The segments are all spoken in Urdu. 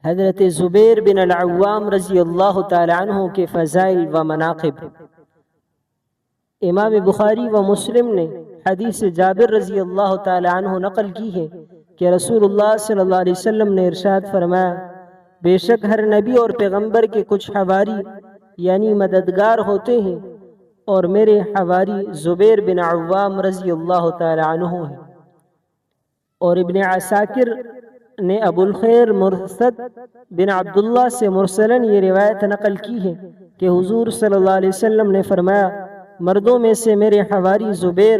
حضرت زبیر بن العوام رضی اللہ تعالی عنہ کے فضائل و مناقب۔ امام بخاری و مسلم نے حدیث جابر رضی اللہ تعالی عنہ نقل کی ہے کہ رسول اللہ صلی اللہ علیہ وسلم نے ارشاد فرمایا، بے شک ہر نبی اور پیغمبر کے کچھ حواری یعنی مددگار ہوتے ہیں، اور میرے حواری زبیر بن عوام رضی اللہ تعالی عنہ ہیں۔ اور ابن عساکر نے ابو الخیر مرثد بن عبداللہ سے مرسلاً یہ روایت نقل کی ہے کہ حضور صلی اللہ علیہ وسلم نے فرمایا، مردوں میں سے میرے حواری زبیر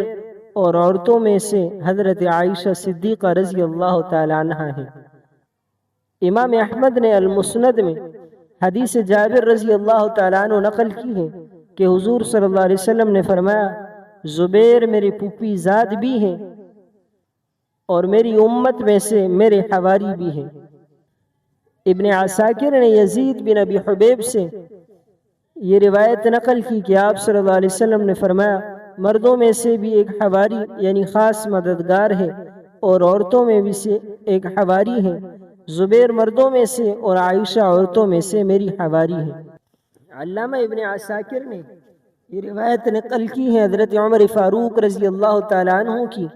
اور عورتوں میں سے حضرت عائشہ صدیقہ رضی اللہ تعالی عنہ ہیں۔ امام احمد نے المسند میں حدیث جابر رضی اللہ تعالی عنہ نقل کی ہے کہ حضور صلی اللہ علیہ وسلم نے فرمایا، زبیر میری پھوپھی زاد بھی ہیں اور میری امت میں سے میرے حواری بھی ہیں۔ ابن عساکر نے یزید بن ابی حبیب سے یہ روایت نقل کی کہ آپ صلی اللہ علیہ وسلم نے فرمایا، مردوں میں سے بھی ایک حواری یعنی خاص مددگار ہے اور عورتوں میں بھی سے ایک حواری ہے، زبیر مردوں میں سے اور عائشہ عورتوں میں سے میری حواری ہے۔ علامہ ابن عساکر نے یہ روایت نقل کی ہے حضرت عمر فاروق رضی اللہ تعالی عنہ کی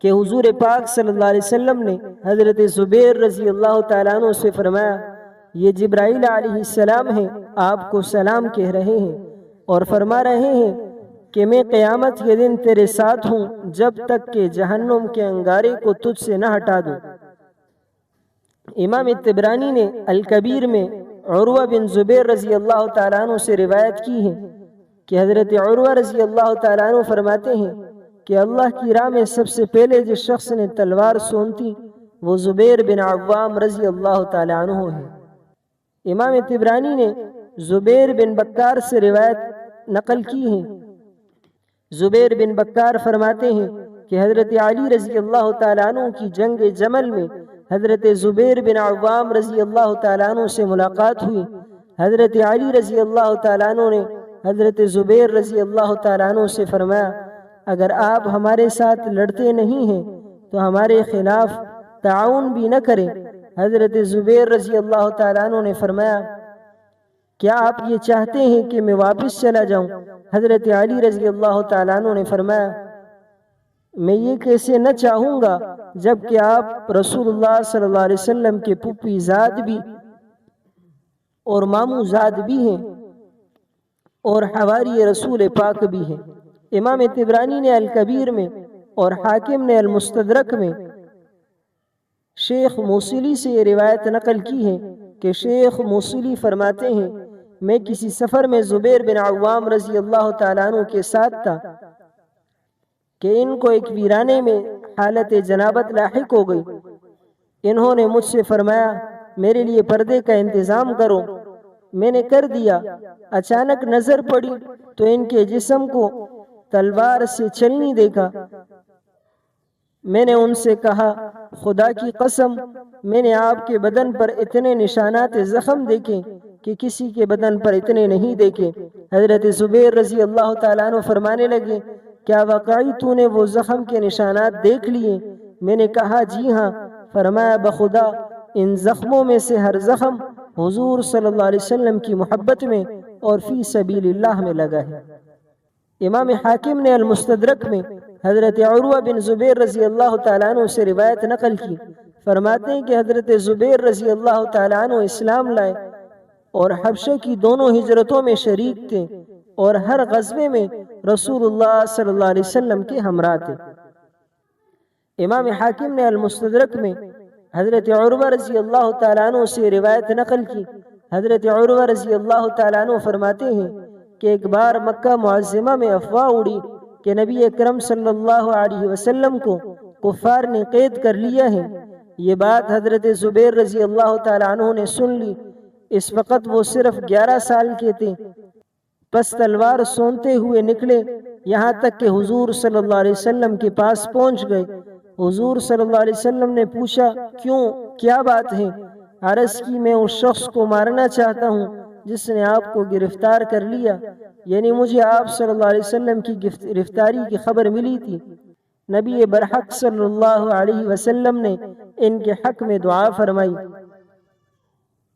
کہ حضور پاک صلی اللہ علیہ وسلم نے حضرت زبیر رضی اللہ تعالیٰ عنہ سے فرمایا، یہ جبرائیل علیہ السلام ہیں، آپ کو سلام کہہ رہے ہیں اور فرما رہے ہیں کہ میں قیامت کے دن تیرے ساتھ ہوں جب تک کہ جہنم کے انگارے کو تجھ سے نہ ہٹا دوں۔ امام طبرانی نے الکبیر میں عروہ بن زبیر رضی اللہ تعالیٰ عنہ سے روایت کی ہے کہ حضرت عروہ رضی اللہ تعالیٰ عنہ فرماتے ہیں کہ اللہ کی راہ میں سب سے پہلے جس شخص نے تلوار سونتی وہ زبیر بن عوام رضی اللہ تعالی عنہ ہے۔ امام طبرانی نے زبیر بن بکار سے روایت نقل کی ہے۔ زبیر بن بکار فرماتے ہیں کہ حضرت علی رضی اللہ تعالی عنہ کی جنگ جمل میں حضرت زبیر بن عوام رضی اللہ تعالی عنہ سے ملاقات ہوئی۔ حضرت علی رضی اللہ تعالی عنہ نے حضرت زبیر رضی اللہ تعالی عنہ سے فرمایا، اگر آپ ہمارے ساتھ لڑتے نہیں ہیں تو ہمارے خلاف تعاون بھی نہ کریں۔ حضرت زبیر رضی اللہ تعالیٰ عنہ نے فرمایا، کیا آپ یہ چاہتے ہیں کہ میں واپس چلا جاؤں؟ حضرت علی رضی اللہ تعالیٰ عنہ نے فرمایا، میں یہ کیسے نہ چاہوں گا جبکہ آپ رسول اللہ صلی اللہ علیہ وسلم کے پھوپھی زاد بھی اور ماموں زاد بھی ہیں اور حواری رسول پاک بھی ہیں۔ امام طبرانی نے الکبیر میں اور حاکم نے المستدرک میں شیخ موصلی سے یہ روایت نقل کی ہے کہ شیخ موصلی فرماتے ہیں، میں کسی سفر میں زبیر بن عوام رضی اللہ تعالیٰ عنہ کے ساتھ تھا کہ ان کو ایک ویرانے میں حالت جنابت لاحق ہو گئی۔ انہوں نے مجھ سے فرمایا، میرے لیے پردے کا انتظام کرو۔ میں نے کر دیا۔ اچانک نظر پڑی تو ان کے جسم کو تلوار سے چلنی دیکھا۔ میں نے ان سے کہا، خدا کی قسم میں نے آپ کے بدن پر اتنے نشانات زخم دیکھے کہ کسی کے بدن پر اتنے نہیں دیکھے۔ حضرت زبیر رضی اللہ تعالیٰ عنہ فرمانے لگے، کیا واقعی تو نے وہ زخم کے نشانات دیکھ لیے؟ میں نے کہا، جی ہاں۔ فرمایا، بخدا ان زخموں میں سے ہر زخم حضور صلی اللہ علیہ وسلم کی محبت میں اور فی سبیل اللہ میں لگا ہے۔ امام حاکم نے المستدرک میں حضرت عروہ بن زبیر رضی اللہ تعالیٰ عنہ سے روایت نقل کی۔ فرماتے ہیں کہ حضرت زبیر رضی اللہ تعالیٰ عنہ اسلام لائے اور حبشہ کی دونوں ہجرتوں میں شریک تھے اور ہر غزوے میں رسول اللہ صلی اللہ علیہ وسلم کے ہمراہ تھے۔ امام حاکم نے المستدرک میں حضرت عروہ رضی اللہ تعالیٰ عنہ سے روایت نقل کی۔ حضرت عروہ رضی اللہ تعالیٰ عنہ فرماتے ہیں کہ ایک بار مکہ معظمہ میں افواہ اڑی کہ نبی اکرم صلی اللہ علیہ وسلم کو کفار نے قید کر لیا ہے۔ یہ بات حضرت زبیر رضی اللہ تعالیٰ عنہ نے سن لی۔ اس وقت وہ صرف 11 سال کے تھے۔ پس تلوار سونتے ہوئے نکلے یہاں تک کہ حضور صلی اللہ علیہ وسلم کے پاس پہنچ گئے۔ حضور صلی اللہ علیہ وسلم نے پوچھا، کیوں، کیا بات ہے؟ عرض کی، میں اس شخص کو مارنا چاہتا ہوں جس نے آپ کو گرفتار کر لیا، یعنی مجھے آپ صلی اللہ علیہ وسلم کی گرفتاری کی خبر ملی تھی۔ نبی برحق صلی اللہ علیہ وسلم نے ان کے حق میں دعا فرمائی۔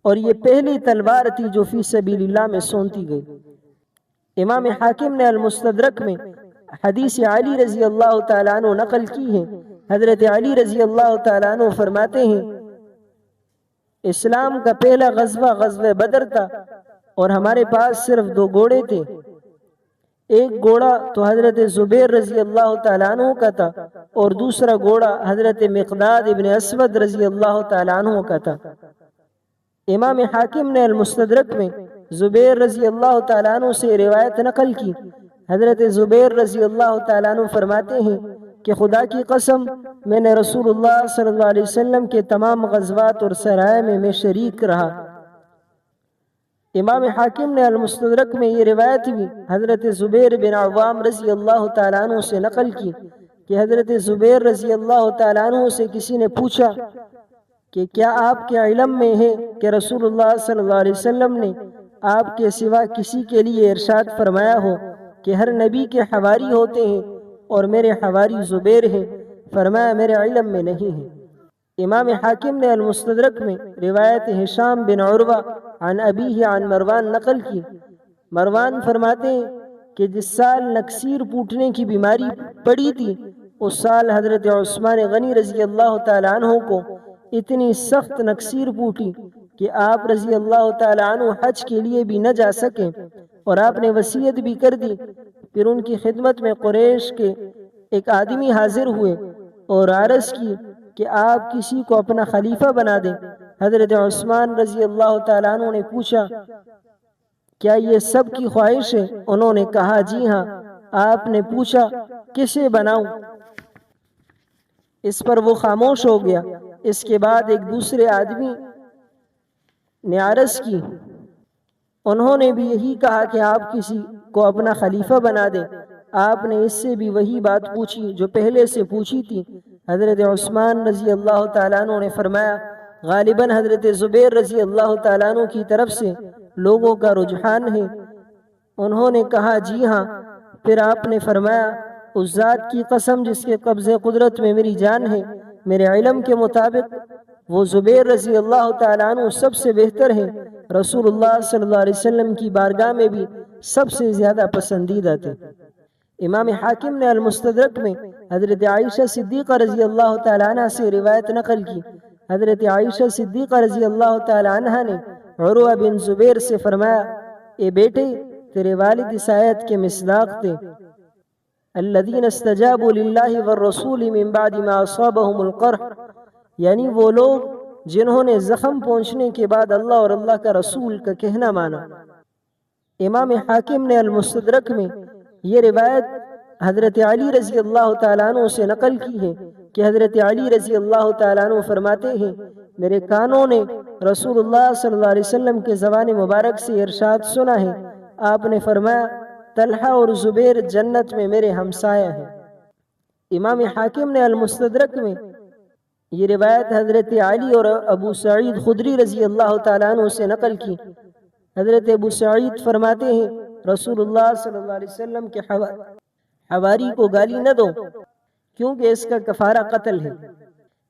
اور یہ پہلی تلوار تھی جو فی سبیل اللہ میں سونتی گئی۔ امام حاکم نے المستدرک میں حدیث علی رضی اللہ تعالیٰ عنہ نقل کی ہے۔ حضرت علی رضی اللہ تعالیٰ عنہ فرماتے ہیں اسلام کا پہلا غزوہ غزوہ بدر تھا اور ہمارے پاس صرف 2 گھوڑے تھے۔ ایک گھوڑا تو حضرت زبیر رضی اللہ تعالیٰ عنہ کا تھا اور دوسرا گھوڑا حضرت مقداد ابن اسود رضی اللہ تعالیٰ عنہ کا تھا۔ امام حاکم نے المستدرک میں زبیر رضی اللہ تعالیٰ عنہ سے روایت نقل کی۔ حضرت زبیر رضی اللہ تعالیٰ عنہ فرماتے ہیں کہ خدا کی قسم میں نے رسول اللہ صلی اللہ علیہ وسلم کے تمام غزوات اور سرائے میں شریک رہا۔ امام حاکم نے المستدرک میں یہ روایت بھی حضرت زبیر بن عوام رضی اللہ تعالیٰ عنہ سے نقل کی کہ حضرت زبیر رضی اللہ تعالیٰ عنہ سے کسی نے پوچھا کہ کیا آپ کے علم میں ہے کہ رسول اللہ صلی اللہ علیہ وسلم نے آپ کے سوا کسی کے لیے ارشاد فرمایا ہو کہ ہر نبی کے حواری ہوتے ہیں اور میرے حواری زبیر ہیں؟ فرمایا میرے علم میں نہیں ہے۔ امام حاکم نے المستدرک میں روایت ہشام بن عروہ عن ابیہ عن مروان نقل کی۔ مروان فرماتے ہیں کہ جس سال نکسیر پوٹنے کی بیماری پڑی تھی اس سال حضرت عثمان غنی رضی اللہ تعالیٰ عنہ کو اتنی سخت نکسیر پوٹی کہ آپ رضی اللہ تعالیٰ عنہ حج کے لیے بھی نہ جا سکے اور آپ نے وصیت بھی کر دی۔ پھر ان کی خدمت میں قریش کے ایک آدمی حاضر ہوئے اور عرض کی کہ آپ کسی کو اپنا خلیفہ بنا دیں۔ حضرت عثمان رضی اللہ تعالیٰ عنہ نے پوچھا کیا یہ سب کی خواہش ہے؟ انہوں نے کہا جی ہاں۔ آپ نے پوچھا کسے بناؤں؟ اس پر وہ خاموش ہو گیا۔ اس کے بعد ایک دوسرے آدمی نے عرض کی، انہوں نے بھی یہی کہا کہ آپ کسی کو اپنا خلیفہ بنا دیں۔ آپ نے اس سے بھی وہی بات پوچھی جو پہلے سے پوچھی تھی۔ حضرت عثمان رضی اللہ تعالیٰ عنہ نے فرمایا غالباً حضرت زبیر رضی اللہ تعالیٰ عنہ کی طرف سے لوگوں کا رجحان ہے۔ انہوں نے کہا جی ہاں۔ پھر آپ نے فرمایا اس ذات کی قسم جس کے قبضے قدرت میں میری جان ہے، میرے علم کے مطابق وہ زبیر رضی اللہ تعالیٰ عنہ سب سے بہتر ہیں، رسول اللہ صلی اللہ علیہ وسلم کی بارگاہ میں بھی سب سے زیادہ پسندیدہ تھے۔ امام حاکم نے المستدرک میں حضرت عائشہ صدیقہ رضی اللہ تعالیٰ عنہ سے روایت نقل کی۔ حضرت عائشہ صدیقہ رضی اللہ تعالیٰ عنہ نے عروہ بن زبیر سے فرمایا اے بیٹے تیرے والد اس آیت کے مصداق تھے، الذین استجابوا للہ والرسول من بعد ما اصابهم القرح، یعنی وہ لوگ جنہوں نے زخم پہنچنے کے بعد اللہ اور اللہ کا رسول کا کہنا مانا۔ امام حاکم نے المستدرک میں یہ روایت حضرت علی رضی اللہ تعالیٰ عنہ سے نقل کی ہے کہ حضرت علی رضی اللہ تعالیٰ عنہ فرماتے ہیں میرے کانوں نے رسول اللہ صلی اللہ علیہ وسلم کے زبان مبارک سے ارشاد سنا ہے، آپ نے فرمایا طلحہ اور زبیر جنت میں میرے ہمسایہ ہیں۔ امام حاکم نے المستدرک میں یہ روایت حضرت علی اور ابو سعید خدری رضی اللہ تعالیٰ عنہ سے نقل کی۔ حضرت ابو سعید فرماتے ہیں رسول اللہ صلی اللہ علیہ وسلم کے حواری کو گالی نہ دو کیونکہ اس کا کفارہ قتل ہے۔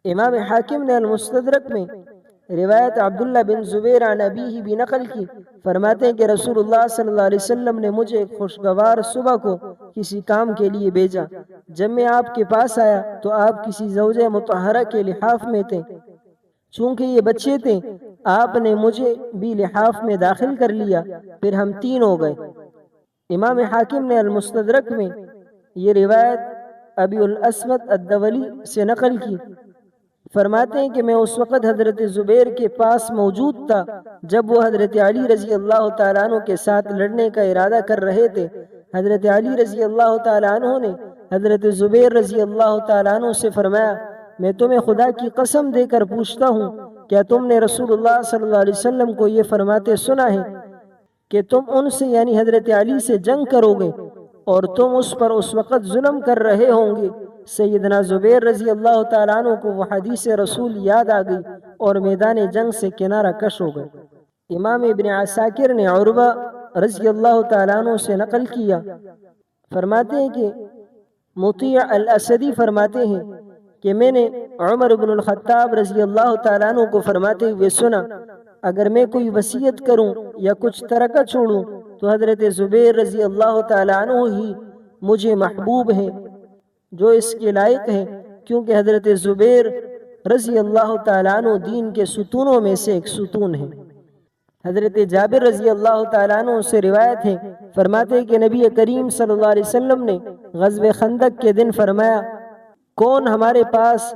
امام حاکم نے المستدرک میں روایت عبداللہ بن زبیر عن ابیہ بھی نقل کی، فرماتے ہیں کہ رسول اللہ صلی اللہ علیہ وسلم نے مجھے ایک خوشگوار صبح کو کسی کام کے لیے بھیجا۔ جب میں آپ کے پاس آیا تو آپ کسی زوجہ مطہرہ کے لحاف میں تھے۔ چونکہ یہ بچے تھے آپ نے مجھے بھی لحاف میں داخل کر لیا، پھر ہم 3 ہو گئے۔ امام حاکم نے المستدرک میں یہ روایت ابی الاسود الدولی سے نقل کی، فرماتے ہیں کہ میں اس وقت حضرت زبیر کے پاس موجود تھا جب وہ حضرت علی رضی اللہ تعالیٰ عنہ کے ساتھ لڑنے کا ارادہ کر رہے تھے۔ حضرت علی رضی اللہ تعالیٰ عنہ نے حضرت زبیر رضی اللہ تعالیٰ عنہ سے فرمایا میں تمہیں خدا کی قسم دے کر پوچھتا ہوں کیا تم نے رسول اللہ صلی اللہ علیہ وسلم کو یہ فرماتے سنا ہے کہ تم ان سے یعنی حضرت علی سے جنگ کرو گے اور تم اس پر اس وقت ظلم کر رہے ہوں گے؟ سیدنا زبیر رضی اللہ تعالیٰ عنہ کو وہ حدیث رسول یاد آ گئی اور میدان جنگ سے کنارہ کش ہو گئے۔ امام ابن عساکر نے عروہ رضی اللہ تعالیٰ عنہ سے نقل کیا، فرماتے ہیں کہ مطیع الاسدی فرماتے ہیں کہ میں نے عمر بن الخطاب رضی اللہ تعالیٰ عنہ کو فرماتے ہوئے سنا اگر میں کوئی وصیت کروں یا کچھ ترکہ چھوڑوں تو حضرت زبیر رضی اللہ تعالیٰ عنہ ہی مجھے محبوب ہیں، جو اس کے لائق ہیں، کیونکہ حضرت زبیر رضی اللہ تعالیٰ عنہ دین کے ستونوں میں سے ایک ستون ہے۔ حضرت جابر رضی اللہ تعالیٰ عنہ سے روایت ہے، فرماتے ہیں کہ نبی کریم صلی اللہ علیہ وسلم نے غزوہ خندق کے دن فرمایا، کون ہمارے پاس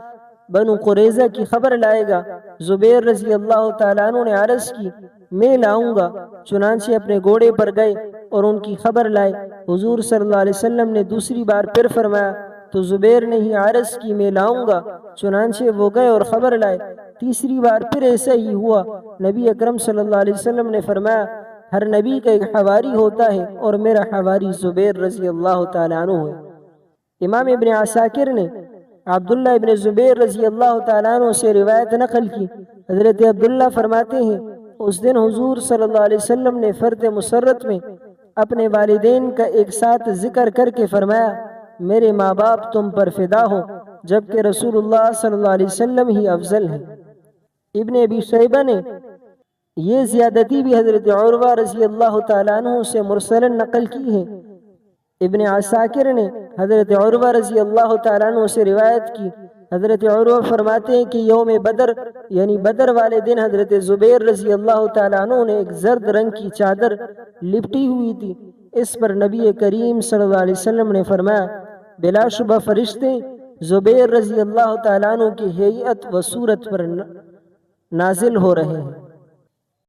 بنو قریظہ کی خبر لائے گا؟ زبیر رضی اللہ تعالیٰ عنہ نے عرض کی، میں لاؤں گا۔ چنانچہ اپنے گھوڑے پر گئے اور ان کی خبر لائے۔ حضور صلی اللہ علیہ وسلم نے دوسری بار پھر فرمایا تو زبیر نے ہی عرض کی، میں لاؤں گا۔ چنانچہ وہ گئے اور خبر لائے۔ تیسری بار پھر ایسا ہی ہوا۔ نبی اکرم صلی اللہ علیہ وسلم نے فرمایا، ہر نبی کا ایک حواری ہوتا ہے اور میرا حواری زبیر رضی اللہ تعالیٰ عنہ ہے۔ امام ابن عساکر نے عبداللہ ابن زبیر رضی اللہ تعالیٰ عنہ سے روایت نقل کی۔ حضرت عبداللہ فرماتے ہیں، اس دن حضور صلی اللہ علیہ وسلم نے فرد مسرت میں اپنے والدین کا ایک ساتھ ذکر کر کے فرمایا، میرے ماں باپ تم پر فدا ہو، جبکہ رسول اللہ صلی اللہ علیہ وسلم ہی افضل ہیں۔ ابن ابی شیبہ نے یہ زیادتی بھی حضرت عروہ رضی اللہ تعالیٰ عنہ سے مرسلاً نقل کی ہے۔ ابن عساکر نے حضرت عروہ رضی اللہ تعالیٰ عنہ سے روایت کی۔ حضرت عروہ فرماتے ہیں کہ یوم بدر یعنی بدر والے دن حضرت زبیر رضی اللہ تعالیٰ عنہ نے ایک زرد رنگ کی چادر لپٹی ہوئی تھی۔ اس پر نبی کریم صلی اللہ علیہ وسلم نے فرمایا، بلا شبہ فرشتے زبیر رضی اللہ تعالیٰ عنہ کی ہیئت و صورت پر نازل ہو رہے ہیں۔